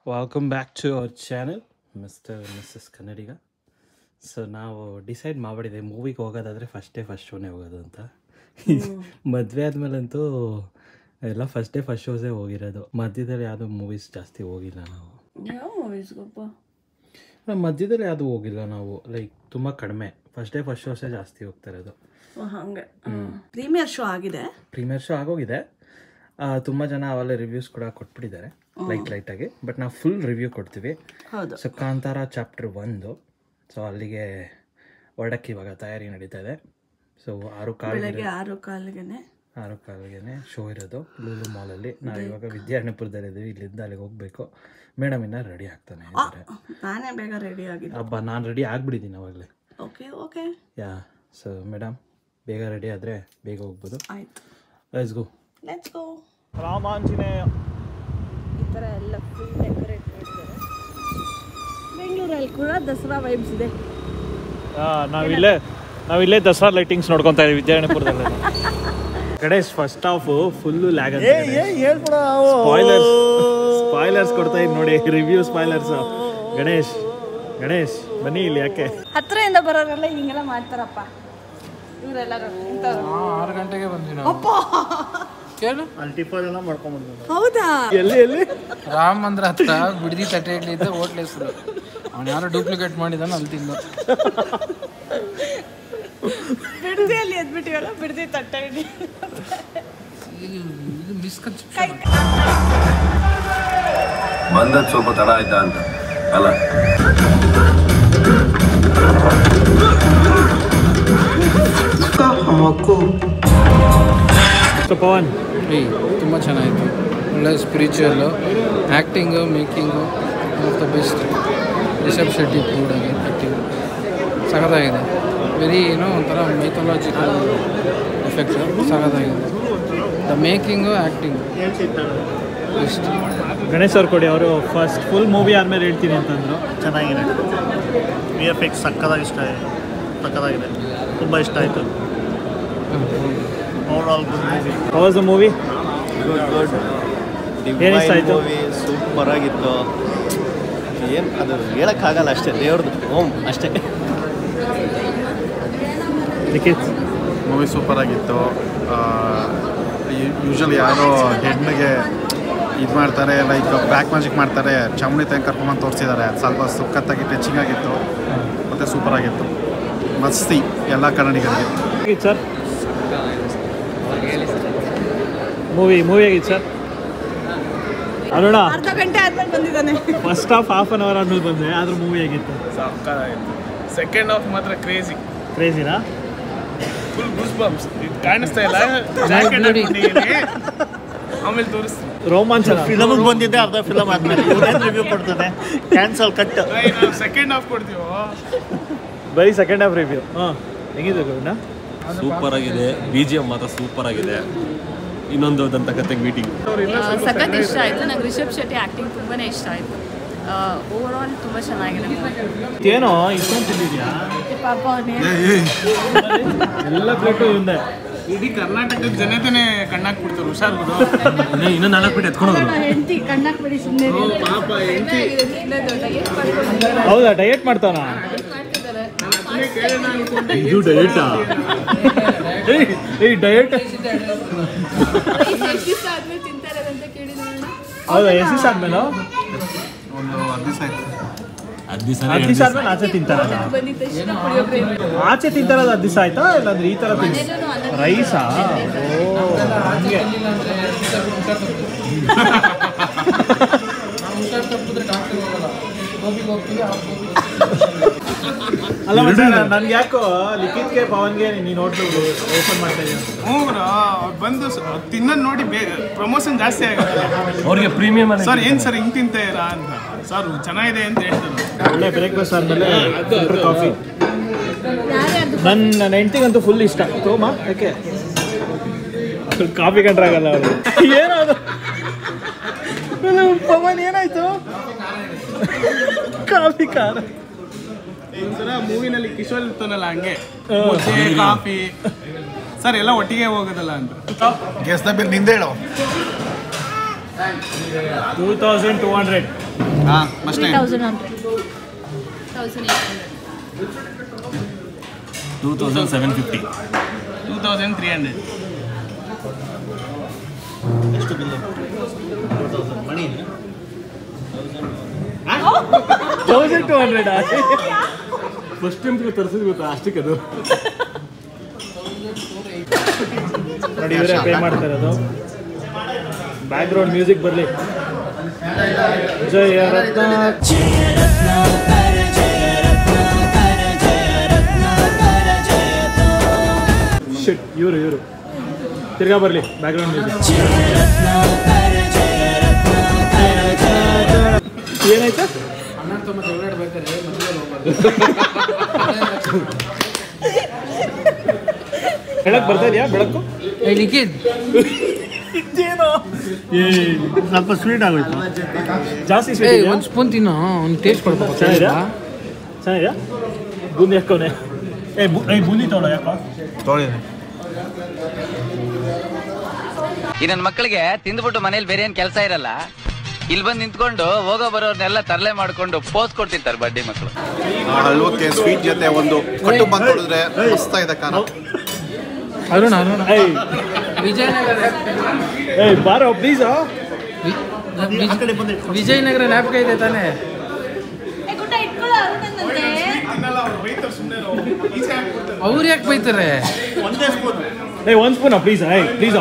Welcome back to our channel mister missus Kannadiga. So ನಾವು decide ಮಾಡಿಬಿಟ್ಟಿದೆ ಮೂವಿಗೆ ಹೋಗೋದಾದರೆ ಫಸ್ಟ್ ಶೋನೇ ಹೋಗೋದು ಅಂತ. ಮದುವೆ ಆದಮೇಲಂತೂ ಎಲ್ಲ ಫಸ್ಟ್ ಶೋಸೇ ಹೋಗಿರೋದು. ಮಧ್ಯದಲ್ಲಿ ಯಾವುದೋ ಮೂವೀಸ್ ಜಾಸ್ತಿ ಹೋಗಿಲ್ಲ ನಾವು. ಯಾವ ಮೂವೀಸ್ಗಪ್ಪ? ಮಧ್ಯದಲ್ಲಿ ಯಾವುದು ಹೋಗಿಲ್ಲ ನಾವು, ಲೈಕ್ ತುಂಬ ಕಡಿಮೆ. ಫಸ್ಟ್ ಶೋಸೇ ಜಾಸ್ತಿ ಹೋಗ್ತಾ ಇರೋದು. ಹಾಗೆ ಪ್ರೀಮಿಯರ್ ಶೋ ಆಗಿದೆ, ಪ್ರೀಮಿಯರ್ ಶೋ ಆಗೋಗಿದೆ. ತುಂಬ ಜನ ಅವೆಲ್ಲ ರಿವ್ಯೂಸ್ ಕೂಡ ಕೊಟ್ಬಿಟ್ಟಿದ್ದಾರೆ ಲೈಟಾಗಿ. ಬಟ್ ನಾವು ಫುಲ್ ರಿವ್ಯೂ ಕೊಡ್ತೀವಿ. ಹೌದು. So Kantara chapter 1. ಸೊ ಅಲ್ಲಿಗೆ ಹೊರಡಕ್ಕೆ ಇವಾಗ ತಯಾರಿ ನಡೀತಾ ಇದೆ. ಸೊ 6:15ಗೆ ಶೋ ಇರೋದು ಲೂಲು ಮಾಲಲ್ಲಿ. ನಾವು ಇವಾಗ ವಿದ್ಯಾರಣ್ಯಪುರದಲ್ಲಿದ್ದೀವಿ. ಇಲ್ಲಿಂದ ಅಲ್ಲಿಗೆ ಹೋಗಬೇಕು. ಮೇಡಮ್ ಇನ್ನ ರೆಡಿ ಆಗ್ತಾನೆ ಇದ್ದಾರೆ. ನಾನೇ ಬೇಗ ರೆಡಿ ಆಗಿದ್ದೆ. ಹಬ್ಬ ನಾನು ರೆಡಿ ಆಗಿಬಿಟ್ಟಿದ್ದೀನಿ ಅವಾಗಲೇ. Okay yeah. ಸೊ ಮೇಡಮ್ ಬೇಗ ರೆಡಿ ಆದರೆ ಬೇಗ ಹೋಗ್ಬೋದು. ಆಯ್ತು, ಲೆಟ್ಸ್ ಗೋ. ರಾಮಾಂಜನೇಯ ಈ ಥರ ಎಲ್ಲ ಫುಲ್ ಡೆಕೋರೇಟ್ ಮಾಡಿದ್ದಾರೆ. ಬೆಂಗಳೂರಲ್ಲಿ ಕೂಡ ದಸರಾ ವೈಬ್ಸ್ ಇದೆ. ನಾವಿಲ್ಲೇ ದಸರಾ ಲೈಟಿಂಗ್ಸ್ ನೋಡ್ಕೊತಾ ಇದೀವಿ ವಿದ್ಯಾರಣ್ಯಪುರದಲ್ಲಿ. Ganesh first half full lag ಅಂತ. ಸ್ಪಾಯ್ಲರ್ಸ್ ಕೊಡ್ತಾ ಇದ್ದೀನಿ ನೋಡಿ, ರಿವ್ಯೂ ಸ್ಪಾಯ್ಲರ್ಸ್. ಗಣೇಶ್ ಬನ್ನಿ ಇಲ್ಲಿ. ಯಾಕೆ ಹತ್ತಿರದಿಂದ ಬರೋರೆಲ್ಲ ಹಿಂಗೆಲ್ಲ ಮಾಡ್ತಾರಪ್ಪ ಇವರೆಲ್ಲರೂ. 6 ಗಂಟೆಗೆ ಬಂದ್ವಿ ನಾವು. ಅಲ್ಟಿಫಾಲ್ ಎಲ್ಲ ಮಾಡ್ಕೊಂಡ್ಬಂದು. ಹೌದಾ? ಎಲ್ಲಿ ರಾಮ ಮಂದಿರ ಹತ್ರ ಬಿಡದಿ ತಟ್ಟೆ ಇಡ್ಲಿದ್ದ ಹೋಟ್ಲ್ ಹೆಸರು. ಅವ್ನು ಯಾರೋ ಡೂಪ್ಲಿಕೇಟ್ ಮಾಡಿದಾನ ಅಲ್ಲಿ ತಿಂದ. ಬಿಡದಿಯಲ್ಲಿ ಎದ್ಬಿಟ್ಟಿವಲ್ಲ, ಬಿಡದಿ ತಟ್ಟೆ ಇಡಿ. ಇದು ಮಿಸ್ಕನ್ಸೆಪ್ಷನ್. ಬಂದದ್ದು ಸ್ವಲ್ಪ ತಡ ಆಯ್ತಾ ಅಂತ ಅಲ್ಲ. ಪವನ್ ತುಂಬ ಚೆನ್ನಾಗಿತ್ತು. ಒಳ್ಳೆ spiritual, acting, making one of the best. Rishab Shetty proved ಆಗಿ ಆ್ಯಕ್ಟಿಂಗ್ ಸಖತ್ತಾಗಿದೆ. ವೆರಿ ಒಂಥರ ಮೈಥಾಲಜಿಕಲ್ ಎಫೆಕ್ಟ್ಸ್ ಸಖತ್ತಾಗಿದೆ. The making, acting best. Ganesh ಅವ್ರು ಕೊಡಿ. ಅವರು ಫಸ್ಟ್ ಫುಲ್ ಮೂವಿ ಆದಮೇಲೆ ಹೇಳ್ತೀನಿ ಅಂತಂದರು. ಚೆನ್ನಾಗಿದೆ. VFX ಸಕ್ಕತ್ತಾಗಿದೆ, ತುಂಬ ಇಷ್ಟ ಆಯಿತು. Overall how was the movie? ಏನು ಇಷ್ಟ ಆಯಿತು? ಸೂಪರ್ ಆಗಿತ್ತು. ಏನು ಅದು ಹೇಳೋಕ್ಕಾಗಲ್ಲ, ಅಷ್ಟೇ ದೇವ್ರದ್ದು ಅಷ್ಟೇ. ಲಿಖಿತ್ ಮೂವಿ ಸೂಪರ್ ಆಗಿತ್ತು. ಯೂಶ್ವಲಿ ಯಾರೋ ಹೆಣ್ಣಿಗೆ ಇದು ಮಾಡ್ತಾರೆ, ಲೈಕ್ ಬ್ಲ್ಯಾಕ್ ಮ್ಯಾಜಿಕ್ ಮಾಡ್ತಾರೆ, ಚಾಮುಂಡಿ ತಂಗ ಕರ್ಕೊಂಬಂದು ತೋರಿಸಿದ್ದಾರೆ. ಸ್ವಲ್ಪ ಸುಕ್ಕತ್ತಾಗಿ ಟಚಿಂಗ್ ಆಗಿತ್ತು ಮತ್ತು ಸೂಪರ್ ಆಗಿತ್ತು. ಮಸ್ತಿ ಎಲ್ಲ ಕನ್ನಡಿಗರಿಗೆ. ಸರ್ ಮೂವಿ ಆಗಿತ್ತು ಸರ್. ಅರುಣ ಅರ್ಧ ಗಂಟೆ ಆದ್ಮೇಲೆ ಬಂದಿದ್ದಾನೆ. ಫಸ್ಟ್ ಹಾಫ್ ಆನ್ ಅವರ್ ಆದ್ಮೇಲೆ ಬಂದೆ, ಆದ್ರೂ ಮೂವಿ ಆಗಿತ್ತು. ಸಕ್ಕತ್ತಾಗಿತ್ತು. ಸೆಕೆಂಡ್ ಹಾಫ್ ಮಾತ್ರ ಕ್ರೇಜಿನಾ? Full goose bumps. ಇದು ಕಾಣಿಸ್ತಾ ಇಲ್ಲ, ಆಮೇಲೆ ತೋರಿಸ್ತೀನಿ. ರೋಮಾಂಚನ. ಫಿಲಮ್ಗೆ ಬಂದಿದ್ದೆ ಅರ್ಧ ಫಿಲಮ್ ಆದಮೇಲೆ ರಿವ್ಯೂ ಕೊಡ್ತಾನೆ. Cancel cut. ಸೆಕೆಂಡ್ ಹಾಫ್ ಕೊಡ್ತೀವೋ, ಬರೀ ಸೆಕೆಂಡ್ ಹಾಫ್ ರಿವ್ಯೂ. ಹೆಂಗಿದೆ ಗೌಡ? ಸೂಪರ್ ಆಗಿದೆ. BGM ಮಾತ್ರ ಸೂಪರ್ ಆಗಿದೆ. ಇನ್ನೊಂದು ದಂತಕಥೆಗೆ ಮೀಟಿಂಗ್ ಸಖತ್ ಇಷ್ಟ ಆಯಿತು. ನಂಗೆ ರಿಷಬ್ ಶೆಟ್ಟಿ ಆ್ಯಕ್ಟಿಂಗ್ ತುಂಬಾ ಇಷ್ಟ ಆಯಿತು. ಓವರಾಲ್ ತುಂಬ ಚೆನ್ನಾಗಿದೆ. ಏನೋ ಇಷ್ಟೊಂದು ತಿಂದಿದ್ಯಾ? ಪಾಪ ಎಲ್ಲ ಪ್ಲೇಟು ಹಿಂದೆ. ಇಡೀ ಕರ್ನಾಟಕದ ಜನತೆನೇ ಕಣ್ಣಾಕ್ ಬಿಡ್ತಾರೆ. ಹುಷಾರು. ಇನ್ನೂ 4 ಪ್ಲೇಟ್ ಎತ್ಕೊಂಡು ಹೆಂಡತಿ ಕಣ್ಣಾಕ್ ಬಿಡಿ ಸುಮ್ಮನೆ. ಹೌದಾ? ಡಯಟ್ ಮಾಡ್ತಾನ? ಇದು ಡಯಟಾ? ಡಯಟ್ ಹೌದಾ? ಎಷ್ಟು ದಿವಸ ಆದ್ಮೇಲೆ? ಒಂದು 10 ದಿವಸ ಆಯ್ತು. 10 ದಿವಸ ಆದ್ಮೇಲೆ ಆಚೆ ತಿಂತಾರಲ್ಲ? ಆಚೆ ತಿಂತಾರಲ್ಲ 10 ದಿವಸ ಆಯ್ತಾ? ಇಲ್ಲಾಂದ್ರೆ ಈ ಥರ ರೈಸಾ? ಓ ಹಂಗೆ. ಅಲ್ಲ ನನ್ಗೆ ಯಾಕೋ ಲಿಖಿತ್ಗೆ ಪವನ್ಗೆ ನೀನು ನೋಡ್ಲು ಓಪನ್ ಮಾಡ್ತಾ ಇದ್ದೀನಿ. ಬಂದು ತಿನ್ನೋದು ನೋಡಿ ಪ್ರಮೋಷನ್ ಜಾಸ್ತಿ ಆಗುತ್ತೆ ಅವ್ರಿಗೆ. Premium sir. ಏನು ಸರ್ ಹಿಂಗೆ ತಿಂತೀರಾ ಅಂತ. ಸರ್ ಚೆನ್ನಾಗಿದೆ ಅಂತ ಹೇಳ್ತಾರೆ. ಒಳ್ಳೆ ಬ್ರೇಕ್ಫಾಸ್ಟ್ ಆದಮೇಲೆ ಕಾಫಿ. ನನ್ನ ಹೆಂಡ್ತಿಗಂತೂ ಫುಲ್ ಇಷ್ಟ. ತೋಮ ಯಾಕೆ ಕಾಫಿ ಕಂಡ್ರಾಗಲ್ಲ ಅವರು. ಏನದು ಪವನ್ ಏನಾಯ್ತು? ಕಾಫಿ ಖಾರ. ಒಂದ್ಸಲ ಮೂವಿನಲ್ಲಿ ಕಿಶೋರ್ ಇರ್ತಾನಲ್ಲ ಹಂಗೆ ಕಾಫಿ ಸರ್ ಎಲ್ಲ ಒಟ್ಟಿಗೆ ಹೋಗೋದಲ್ಲ ಅಂತ. Guess the bill ನಿಂದೇಳು. 2200 ಹಾಂ ಅಷ್ಟೇ 2750. 2300. ಎಷ್ಟು ಬಿಲ್ ಮಣಿ 1200. ಫಸ್ಟ್ ಟೈಮ್ ತರಿಸಿದ್ ಗೊತ್ತಾ ಅಷ್ಟಕ್ಕೆ ಅದು. ನೋಡಿ ಇವರೇ ಪೇ ಮಾಡ್ತಾ ಇರೋದು. ಬ್ಯಾಕ್ಗ್ರೌಂಡ್ ಮ್ಯೂಸಿಕ್ ಬರಲಿ. ಜಯ ರತ್ನ ಶಿಟ್ ಇವರು ತಿರ್ಗಾ ಬರಲಿ ಬ್ಯಾಕ್ಗ್ರೌಂಡ್ ಮ್ಯೂಸಿಕ್. ಏನಾಯ್ತು? ಬೆಳಕು ಬರ್ತಾ ಇದೆಯಾ? ಬೆಳಕು ಸ್ವಲ್ಪ ಸ್ವೀಟ್ ಆಗೋಯ್ತು. ಜಾಸ್ತಿ ಸ್ವೀಟ್. ಒಂದು ಸ್ಪೂನ್ ತಿನ್ನು, ಒಂದು ಟೇಸ್ಟ್ ಕೊಡ್ಬೇಕು. ಚೆನ್ನಾಗಿದೆಯಾ? ಬೂಂದಿ ಹಾಕೋನೆ. ಬೂಂದಿ ತೊಗೊಳ ಯಾಕೋ ತೊಗೊಳ್ಳಿ. ಈ ನನ್ನ ಮಕ್ಕಳಿಗೆ ತಿಂದ್ಬಿಟ್ಟು ಮನೇಲಿ ಬೇರೆ ಏನ್ ಕೆಲಸ ಇರಲ್ಲ, ಇಲ್ಲಿ ಬಂದು ನಿಂತ್ಕೊಂಡು ಹೋಗೋ ಬರೋರ್ನೆಲ್ಲ ತರಲೆ ಮಾಡ್ಕೊಂಡು ಪೋಸ್ ಕೊಡ್ತಿರ್ತಾರೆ ಬಡ್ಡಿ ಮಕ್ಕಳು. ಹಲ್ವಕ್ಕೆ ಸ್ವೀಟ್ ಜೊತೆ ಒಂದು ಕಟ್ಟು ಬಂದು ನೋಡಿದ್ರೆ ಮಸ್ತ ಇದೆ ಖಾರ. ಅರುಣ ವಿಜಯನಗರ ಬಾರೋ ಪ್ಲೀಸ್. ವಿಜಯನಗರ ಜ್ಞಾಪಕ ಇದೆ ತಾನೇ? ಅವ್ರು ಯಾಕೆ ಬೈತಾರೆ? ಒಂದು ಸ್ಪೂನ್ ಪ್ಲೀಸ್. ಪ್ಲೀಸ್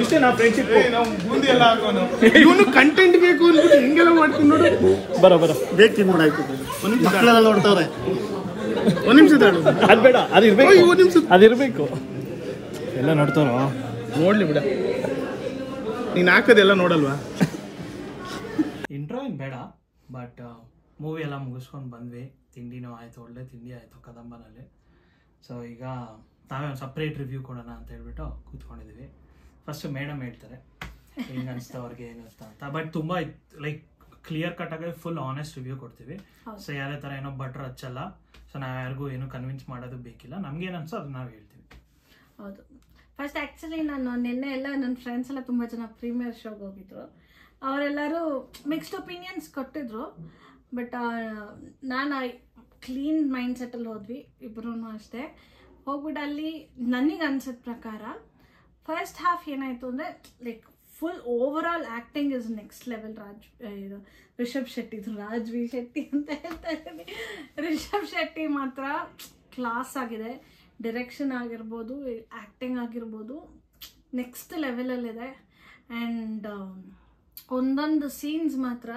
ಇಷ್ಟೇನಾ ಫ್ರೆಂಡ್ಶಿಪ್? ಬೂಂದಿ ಎಲ್ಲ ಹಾಕೋನು ಇವನು ಕಂಟೆಂಟ್ ಬೇಕು ಅಂದ್ಬಿಟ್ಟು ಹಿಂಗೆಲ್ಲ ಮಾಡ್ತೀನಿ ನೋಡು. ಬರೋ ಬೇಕು ತಿನ್ಬಿಡಾಯ್ತು. ಮಕ್ಕಳೆಲ್ಲ ನೋಡ್ತಾವ್ರೆ. ಒಂದು ನಿಮಿಷ ಅದು ಬೇಡ, ಅದಿರ್ಬೇಕು. ಎಲ್ಲ ನೋಡ್ತಾರೋ ನೋಡ್ಲಿ ಬಿಡ. ನೀನು ಹಾಕೋದೆಲ್ಲ ನೋಡಲ್ವಾ? ಇಂಟ್ರೋ ಏನು ಬೇಡ, ಬಟ್ ಮೂವಿ ಎಲ್ಲ ಮುಗಿಸ್ಕೊಂಡು ಬಂದ್ವಿ. ತಿಂಡಿನೂ ಆಯಿತು, ಒಳ್ಳೆ ತಿಂಡಿ ಆಯಿತು ಕದಂಬನಲ್ಲಿ. ಸೊ ಈಗ ನಾವೇ ಒಂದು ಸಪ್ರೇಟ್ ರಿವ್ಯೂ ಕೊಡೋಣ ಅಂತ ಹೇಳ್ಬಿಟ್ಟು ಕೂತ್ಕೊಂಡಿದ್ದೀವಿ. ಫಸ್ಟು ಮೇಡಮ್ ಹೇಳ್ತಾರೆ ಹೆಂಗೆ ಅನಿಸ್ತಾ ಅವ್ರಿಗೆ ಏನು ಅಂತ. ಬಟ್ ತುಂಬ ಲೈಕ್ ಕ್ಲಿಯರ್ ಕಟ್ಟಾಗಿ ಫುಲ್ ಆನೆಸ್ಟ್ ರಿವ್ಯೂ ಕೊಡ್ತೀವಿ. ಸೊ ಯಾರೇ ಥರ ಏನೋ ಬಟ್ರ್ ಹಚ್ಚಲ್ಲ. ಸೊ ನಾವು ಯಾರಿಗೂ ಏನು ಕನ್ವಿನ್ಸ್ ಮಾಡೋದು ಬೇಕಿಲ್ಲ. ನಮ್ಗೇನು ಅನ್ಸೋ ಅದು ನಾವು ಹೇಳ್ತೀವಿ. ಹೌದು. ಫಸ್ಟ್ ಆ್ಯಕ್ಚುಲಿ ನಾನು ನಿನ್ನೆ ಎಲ್ಲ ನನ್ನ ಫ್ರೆಂಡ್ಸ್ ಎಲ್ಲ ತುಂಬ ಜನ ಪ್ರೀಮಿಯರ್ ಶೋಗೆ ಹೋಗಿದ್ರು. ಅವರೆಲ್ಲರೂ ಮಿಕ್ಸ್ಡ್ ಒಪಿನಿಯನ್ಸ್ ಕೊಟ್ಟಿದ್ರು. ಬಟ್ ನಾನು ಕ್ಲೀನ್ ಮೈಂಡ್ ಸೆಟ್ಟಲ್ಲಿ ಹೋದ್ವಿ ಇಬ್ಬರೂ ಅಷ್ಟೇ. ಹೋಗ್ಬಿಟ್ಟು ಅಲ್ಲಿ ನನಗೆ ಅನ್ಸಿದ ಪ್ರಕಾರ ಫಸ್ಟ್ ಹಾಫ್ ಏನಾಯಿತು ಅಂದರೆ like full over all acting is next level. ಇದು ರಿಷಬ್ ಶೆಟ್ಟಿ, ಇದು ರಾಜ್ವಿ ಶೆಟ್ಟಿ ಅಂತ ಹೇಳ್ತಾ ಇದ್ದೀನಿ. ರಿಷಬ್ ಶೆಟ್ಟಿ ಮಾತ್ರ ಕ್ಲಾಸ್ ಆಗಿದೆ. ಡೈರೆಕ್ಷನ್ ಆಗಿರ್ಬೋದು, ಆ್ಯಕ್ಟಿಂಗ್ ಆಗಿರ್ಬೋದು ನೆಕ್ಸ್ಟ್ ಲೆವೆಲಲ್ಲಿದೆ. ಆ್ಯಂಡ್ ಒಂದೊಂದು ಸೀನ್ಸ್ ಮಾತ್ರ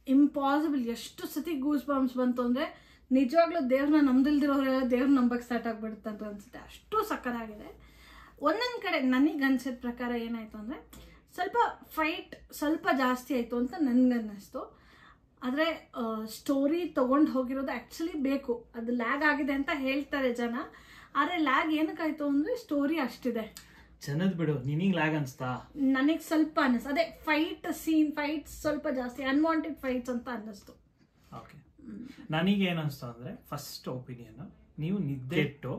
ಇಂಪಾಸಿಬಲ್. ಎಷ್ಟು ಸತಿ ಗೂಸ್ ಬಾಂಬ್ಸ್ ಬಂತು ಅಂದರೆ ನಿಜವಾಗ್ಲೂ ದೇವ್ರನ್ನ ನಂಬ್ದಿಲ್ದಿರೋರೆಲ್ಲ ದೇವ್ರ ನಂಬಕ್ಕೆ ಸ್ಟಾರ್ಟ್ ಆಗಿಬಿಡುತ್ತೆ ಅಂತ ಅನಿಸುತ್ತೆ. ಅಷ್ಟು ಸಕ್ಕತ್ತಾಗಿದೆ. ಒಂದೊಂದು ಕಡೆ ನನಗೆ ಅನ್ಸಿದ ಪ್ರಕಾರ ಏನಾಯಿತು ಅಂದರೆ ಸ್ವಲ್ಪ ಫೈಟ್ ಸ್ವಲ್ಪ ಜಾಸ್ತಿ ಆಯಿತು ಅಂತ ನನಗನ್ನಿಸ್ತು. ಆದರೆ ಸ್ಟೋರಿ ತೊಗೊಂಡು ಹೋಗಿರೋದು ಆ್ಯಕ್ಚುಲಿ ಬೇಕು. ಅದು ಲ್ಯಾಗ್ ಆಗಿದೆ ಅಂತ ಹೇಳ್ತಾರೆ ಜನ. ಆದರೆ ಲ್ಯಾಗ್ ಏನಕ್ಕಾಯ್ತು ಅಂದರೆ ಸ್ಟೋರಿ ಅಷ್ಟಿದೆ. ಜನದ್ ಬಿಡು, ನಿನಗೆ ಲ್ಯಾಗ್ ಅನಿಸ್ತಾ? ನನಗೆ ಸ್ವಲ್ಪ ಅನ್ನಿಸ್ತು. ಅದೇ ಫೈಟ್ಸ್ ಸ್ವಲ್ಪ ಜಾಸ್ತಿ ಅನ್ವಾಂಟೆಡ್ ಫೈಟ್ಸ್ ಅಂತ ಅನ್ನಿಸ್ತು. ಓಕೆ, ನನಗೇನು ಅನಿಸ್ತು ಅಂದರೆ ಫಸ್ಟ್ ಒಪಿನಿಯನ್, ನೀವು ನಿದ್ದೆ ಇಟ್ಟು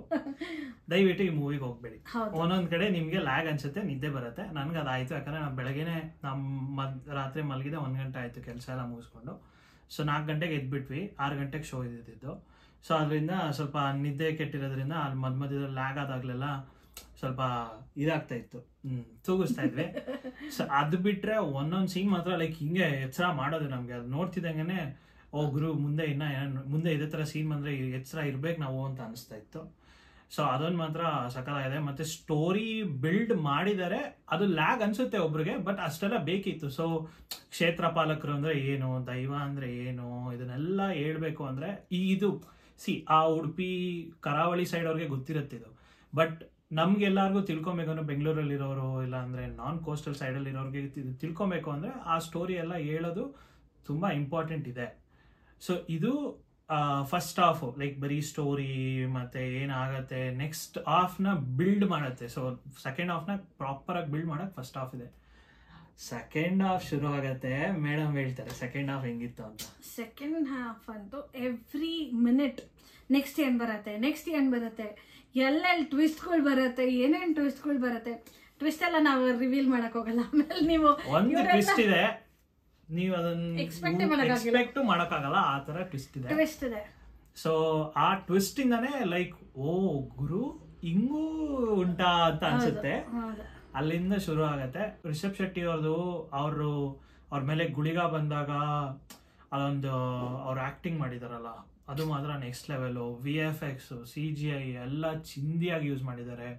ದಯವಿಟ್ಟು ಈ ಮೂವಿಗೆ ಹೋಗ್ಬೇಡಿ. ಒಂದೊಂದು ಕಡೆ ನಿಮಗೆ ಲ್ಯಾಗ್ ಅನ್ಸುತ್ತೆ, ನಿದ್ದೆ ಬರುತ್ತೆ. ನನಗೆ ಅದಾಯಿತು. ಯಾಕಂದರೆ ನಾನು ಬೆಳಗ್ಗೆನೆ ರಾತ್ರಿ ಮಲಗಿದೆ, 1 ಗಂಟೆ ಆಯಿತು ಕೆಲಸ ಎಲ್ಲ ಮುಗಿಸ್ಕೊಂಡು. ಸೊ 4 ಗಂಟೆಗೆ ಎದ್ಬಿಟ್ವಿ, 6 ಗಂಟೆಗೆ ಶೋ ಇದ್ದಿದ್ದು. ಸೊ ಅದರಿಂದ ಸ್ವಲ್ಪ ನಿದ್ದೆ ಕೆಟ್ಟಿರೋದ್ರಿಂದ ಅಲ್ಲಿ ಮಧ್ಯದಲ್ಲಿ ಲ್ಯಾಗ್ ಆದಾಗಲೆಲ್ಲ ಸ್ವಲ್ಪ ಇದಾಗ್ತಾ ಇತ್ತು, ತೂಗಿಸ್ತಾ ಇದ್ವಿ. ಸೊ ಅದು ಬಿಟ್ಟರೆ ಒಂದೊಂದು ಸೀನ್ ಮಾತ್ರ ಲೈಕ್ ಹಿಂಗೆ ಎಚ್ಚರ ಮಾಡೋದು ನಮಗೆ. ಅದು ನೋಡ್ತಿದ್ದಂಗೆ ಓ ಗುರು ಮುಂದೆ ಮುಂದೆ ಇದೇ ಥರ ಸೀನ್ ಬಂದರೆ ಎಚ್ಚರ ಇರ್ಬೇಕು ನಾವು ಅಂತ ಅನಿಸ್ತಾ ಇತ್ತು. ಸೊ ಅದೊಂದು ಮಾತ್ರ ಸಕಲಾಗಿದೆ. ಮತ್ತು ಸ್ಟೋರಿ ಬಿಲ್ಡ್ ಮಾಡಿದರೆ ಅದು ಲ್ಯಾಗ್ ಅನಿಸುತ್ತೆ ಒಬ್ರಿಗೆ, ಬಟ್ ಅಷ್ಟೆಲ್ಲ ಬೇಕಿತ್ತು. ಸೊ ಕ್ಷೇತ್ರ ಪಾಲಕರು ಅಂದರೆ ಏನು, ದೈವ ಅಂದರೆ ಏನು, ಇದನ್ನೆಲ್ಲ ಹೇಳ್ಬೇಕು ಅಂದರೆ ಇದು ಆ ಉಡುಪಿ ಕರಾವಳಿ ಸೈಡ್ ಅವ್ರಿಗೆ ಗೊತ್ತಿರುತ್ತೆ ಇದು. ಬಟ್ ನಮ್ಗೆಲ್ಲರಿಗೂ ತಿಳ್ಕೊಬೇಕಂದ್ರೆ ಬೆಂಗಳೂರಲ್ಲಿರೋರು ಇಲ್ಲ ಅಂದರೆ ನಾನ್ ಕೋಸ್ಟಲ್ ಸೈಡಲ್ಲಿರೋರಿಗೆ ತಿಳ್ಕೊಬೇಕು ಅಂದರೆ ಆ ಸ್ಟೋರಿ ಎಲ್ಲ ಹೇಳೋದು ತುಂಬ ಇಂಪಾರ್ಟೆಂಟ್ ಇದೆ. ಸೊ ಇದು ಫಸ್ಟ್ ಹಾಫ್ ಲೈಕ್ ಬರೀ ಸ್ಟೋರಿ ಮತ್ತು ಏನಾಗತ್ತೆ ನೆಕ್ಸ್ಟ್ ಹಾಫ್ನ ಬಿಲ್ಡ್ ಮಾಡುತ್ತೆ. ಸೊ ಸೆಕೆಂಡ್ ಹಾಫ್ನ ಪ್ರಾಪರಾಗಿ ಬಿಲ್ಡ್ ಮಾಡೋಕ್ಕೆ ಫಸ್ಟ್ ಹಾಫ್ ಇದೆ. ಸೆಕೆಂಡ್ ಹಾಫ್ ಶುರು ಆಗತ್ತೆ, ಮೇಡಮ್ ಹೇಳ್ತಾರೆ ಸೆಕೆಂಡ್ ಹಾಫ್ ಹೆಂಗಿತ್ತು ಅಂತ. ಸೆಕೆಂಡ್ ಹಾಫ್ ಅಂತೂ ಎವ್ರಿ ಮಿನಿಟ್ ನೆಕ್ಸ್ಟ್ ಏನು ಬರುತ್ತೆ, ಎಲ್ಲೆಲ್ಲಿ ಟ್ವಿಸ್ಟ್ಗಳು ಬರುತ್ತೆ, ಏನೇನು ಟ್ವಿಸ್ಟ್ಗಳು ಬರುತ್ತೆ. ಟ್ವಿಸ್ಟ್ ಎಲ್ಲ ನಾವು ರಿವೀಲ್ ಮಾಡಕ್ ಹೋಗಲ್ಲ. ಆಮೇಲೆ ನೀವು ಒಂದು ಟ್ವಿಸ್ಟ್ ಇದೆ, ನೀವು ಅದನ್ನ ಎಕ್ಸ್ಪೆಕ್ಟ್ ಮಾಡಕ್ಕಾಗಲ್ಲ, ಆ ತರ ಟ್ವಿಸ್ಟ್ ಇದೆ. ಸೊ ಆ ಟ್ವಿಸ್ಟ್ ಇಂದಾನೆ ಲೈಕ್ ಓ ಗುರು ಹಿಂಗೂ ಉಂಟಾ ಅಂತ ಅನ್ಸುತ್ತೆ. ಅಲ್ಲಿಂದ ಶುರು ಆಗತ್ತೆ. ರಿಷಬ್ ಶೆಟ್ಟಿ ಅವ್ರ ಮೇಲೆ ಗುಳಿಗ ಬಂದಾಗ ಅದೊಂದು ಅವ್ರು ಆಕ್ಟಿಂಗ್ ಮಾಡಿದಾರಲ್ಲ, ಅದು ಮಾತ್ರ ನೆಕ್ಸ್ಟ್ ಲೆವೆಲು. VFX CGI ಎಲ್ಲ ಚಿಂದಿಯಾಗಿ ಯೂಸ್ ಮಾಡಿದ್ದಾರೆ.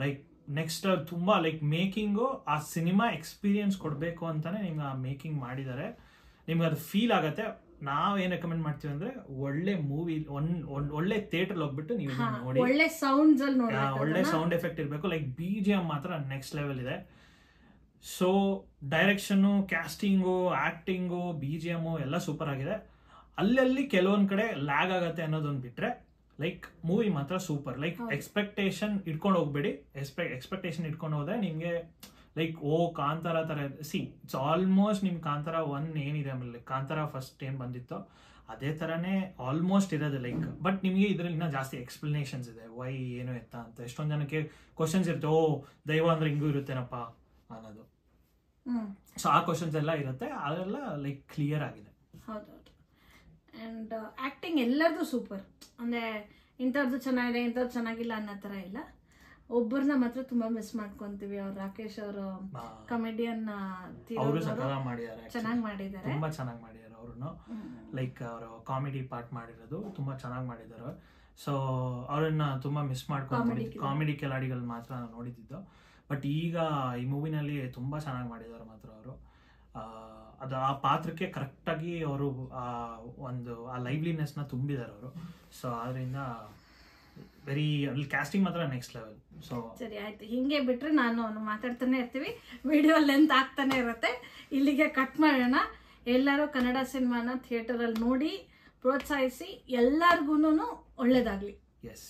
ಲೈಕ್ ನೆಕ್ಸ್ಟ್ ತುಂಬಾ ಲೈಕ್ ಮೇಕಿಂಗು ಆ ಸಿನಿಮಾ ಎಕ್ಸ್ಪೀರಿಯನ್ಸ್ ಕೊಡಬೇಕು ಅಂತಾನೆ ನಿಮ್ಗೆ ಆ ಮೇಕಿಂಗ್ ಮಾಡಿದ್ದಾರೆ. ನಿಮ್ಗೆ ಅದು ಫೀಲ್ ಆಗತ್ತೆ. ನಾವೇನ್ ರೆಕಮೆಂಡ್ ಮಾಡ್ತೀವಿ ಅಂದ್ರೆ ಒಳ್ಳೆ ಮೂವಿ, ಒಳ್ಳೆ ಥಿಯೇಟರ್ ಹೋಗ್ಬಿಟ್ಟು ನೀವು ನೋಡಿ, ಒಳ್ಳೆ ಸೌಂಡ್ ಎಫೆಕ್ಟ್ ಇರಬೇಕು. ಲೈಕ್ BGM ಮಾತ್ರ ನೆಕ್ಸ್ಟ್ ಲೆವೆಲ್ ಇದೆ. So direction, casting, acting, BGM ಎಲ್ಲ ಸೂಪರ್ ಆಗಿದೆ. ಅಲ್ಲಲ್ಲಿ ಕೆಲವೊಂದ್ ಕಡೆ ಲ್ಯಾಗ್ ಆಗತ್ತೆ ಅನ್ನೋದೊಂದು ಬಿಟ್ರೆ ಲೈಕ್ ಮೂವಿ ಮಾತ್ರ ಸೂಪರ್. ಲೈಕ್ ಎಕ್ಸ್ಪೆಕ್ಟೇಷನ್ ಇಟ್ಕೊಂಡು ಹೋಗ್ಬೇಡಿ. ಎಕ್ಸ್ಪೆಕ್ಟೇಷನ್ ಇಟ್ಕೊಂಡು ಹೋದ್ರೆ ನಿಮ್ಗೆ ಲೈಕ್ ಕಾಂತಾರ ತರ ಇಟ್ಸ್ ಆಲ್ಮೋಸ್ಟ್ ನಿಮ್ ಕಾಂತಾರ 1 ಏನಿದೆ, ಆಮೇಲೆ ಕಾಂತಾರ ಫಸ್ಟ್ ಏನ್ ಬಂದಿತ್ತೋ ಅದೇ ತರನೇ ಆಲ್ಮೋಸ್ಟ್ ಇರೋದು. ಲೈಕ್ ಬಟ್ ನಿಮ್ಗೆ ಇದ್ರಲ್ಲಿ ಇನ್ನೂ ಜಾಸ್ತಿ ಎಕ್ಸ್ಪ್ಲನೇಷನ್ಸ್ ಇದೆ, ವೈ ಏನು ಎತ್ತ ಅಂತ. ಎಷ್ಟೊಂದ್ ಜನಕ್ಕೆ ಕ್ವಶನ್ಸ್ ಇರುತ್ತೆ, ದೈವ ಅಂದ್ರೆ ಹಿಂಗೂ ಇರುತ್ತೇನಪ್ಪ ಅನ್ನೋದು. ಸೊ ಆ ಕ್ವಶನ್ಸ್ ಎಲ್ಲ ಇರುತ್ತೆ, ಅದೆಲ್ಲ ಲೈಕ್ ಕ್ಲಿಯರ್ ಆಗಿದೆ. ಹೌದೌದು. ಅಂಡ್ ಆಕ್ಟಿಂಗ್ ಎಲ್ಲರದು ಸೂಪರ್. ಅಂದ್ರೆ ಇಂಥವ್ರದ್ದು ಚೆನ್ನಾಗಿದೆ, ಇಂಥವ್ರು ಚೆನ್ನಾಗಿಲ್ಲ ಅನ್ನೋ ತರ ಇಲ್ಲ. ಒಬ್ಬರನ್ನ ಮಾತ್ರ ತುಂಬಾ ಮಿಸ್ ಮಾಡ್ಕೊಂತೀವಿ. ಅವ್ರು ರಾಕೇಶ್ ಅವರು ಕಾಮಿಡಿಯನ್ ಚೆನ್ನಾಗಿ ಮಾಡಿದ್ದಾರೆ, ತುಂಬಾ ಚೆನ್ನಾಗಿ ಮಾಡಿದ್ದಾರೆ ಅವ್ರನ್ನು. ಲೈಕ್ ಅವರು ಕಾಮಿಡಿ ಪಾರ್ಟ್ ಮಾಡಿರೋದು ತುಂಬಾ ಚೆನ್ನಾಗಿ ಮಾಡಿದ್ದಾರೆ. ಸೊ ಅವ್ರನ್ನ ತುಂಬಾ ಮಿಸ್ ಮಾಡ್ಕೊಂಡು ಕಾಮಿಡಿ ಕೆಲಾಡಿಗಳು ಮಾತ್ರ ನಾವು ನೋಡಿದ್ದು. ಬಟ್ ಈಗ ಈ ಮೂವಿನಲ್ಲಿ ತುಂಬಾ ಚೆನ್ನಾಗಿ ಮಾಡಿದ್ದಾರೆ ಮಾತ್ರ ಅವರು. ಅದು ಆ ಪಾತ್ರಕ್ಕೆ ಕರೆಕ್ಟಾಗಿ ಅವರು ಆ ಲೈವ್ಲಿನೆಸ್ನ ತುಂಬಿದ್ದಾರೆ ಅವರು. ಸೊ ಅದರಿಂದ ವೆರಿ ಕ್ಯಾಸ್ಟಿಂಗ್ ಮಾತ್ರ ನೆಕ್ಸ್ಟ್ ಲೆವೆಲ್. ಸೊ ಸರಿ ಆಯ್ತು, ಹಿಂಗೆ ಬಿಟ್ರೆ ನಾನು ಮಾತಾಡ್ತಾನೆ ಇರ್ತೀವಿ, ವಿಡಿಯೋ ಲೆಂತ್ ಆಗ್ತಾನೆ ಇರುತ್ತೆ. ಇಲ್ಲಿಗೆ ಕಟ್ ಮಾಡೋಣ. ಎಲ್ಲರೂ ಕನ್ನಡ ಸಿನಿಮಾನ ಥಿಯೇಟರಲ್ಲಿ ನೋಡಿ ಪ್ರೋತ್ಸಾಹಿಸಿ, ಎಲ್ಲರಿಗೂ ಒಳ್ಳೇದಾಗ್ಲಿ. ಎಸ್,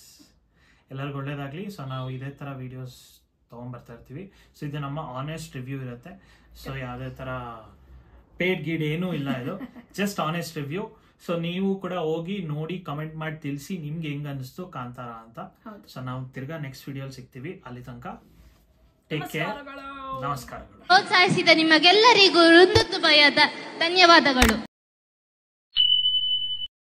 ಎಲ್ಲರಿಗೂ ಒಳ್ಳೇದಾಗ್ಲಿ. ಸೊ ನಾವು ಇದೇ ತರ ವಿಡಿಯೋಸ್ ತಗೊಂಡ್ಬರ್ತಾ ಇರ್ತೀವಿ. ಸೊ ಇದು ನಮ್ಮ ಆನೆಸ್ಟ್ ರಿವ್ಯೂ ಇರುತ್ತೆ. ಸೊ ಯಾವುದೇ ತರ ಪೇಡ್ ಗೀಡ್ ಏನೂ ಇಲ್ಲ, ಇದು ಜಸ್ಟ್ ಆನೆಸ್ಟ್ ರಿವ್ಯೂ. ಸೊ ನೀವು ಕೂಡ ಹೋಗಿ ನೋಡಿ ಕಮೆಂಟ್ ಮಾಡಿ ತಿಳಿಸಿ ನಿಮ್ಗೆ ಹೆಂಗ್ ಅನಿಸ್ತು ಕಾಂತಾರ ಅಂತ. ಸೊ ನಾವು ತಿರ್ಗಾ ನೆಕ್ಸ್ಟ್ ವಿಡಿಯೋ ಸಿಗ್ತೀವಿ. ಅಲ್ಲಿ ತನಕ ಟೇಕ್ ಕೇರ್. ನಮಸ್ಕಾರಗಳು. ಪ್ರೋತ್ಸಾಹಿಸಿದ ನಿಮಗೆಲ್ಲರಿಗೂ ಹೃದಯದ ಧನ್ಯವಾದಗಳು.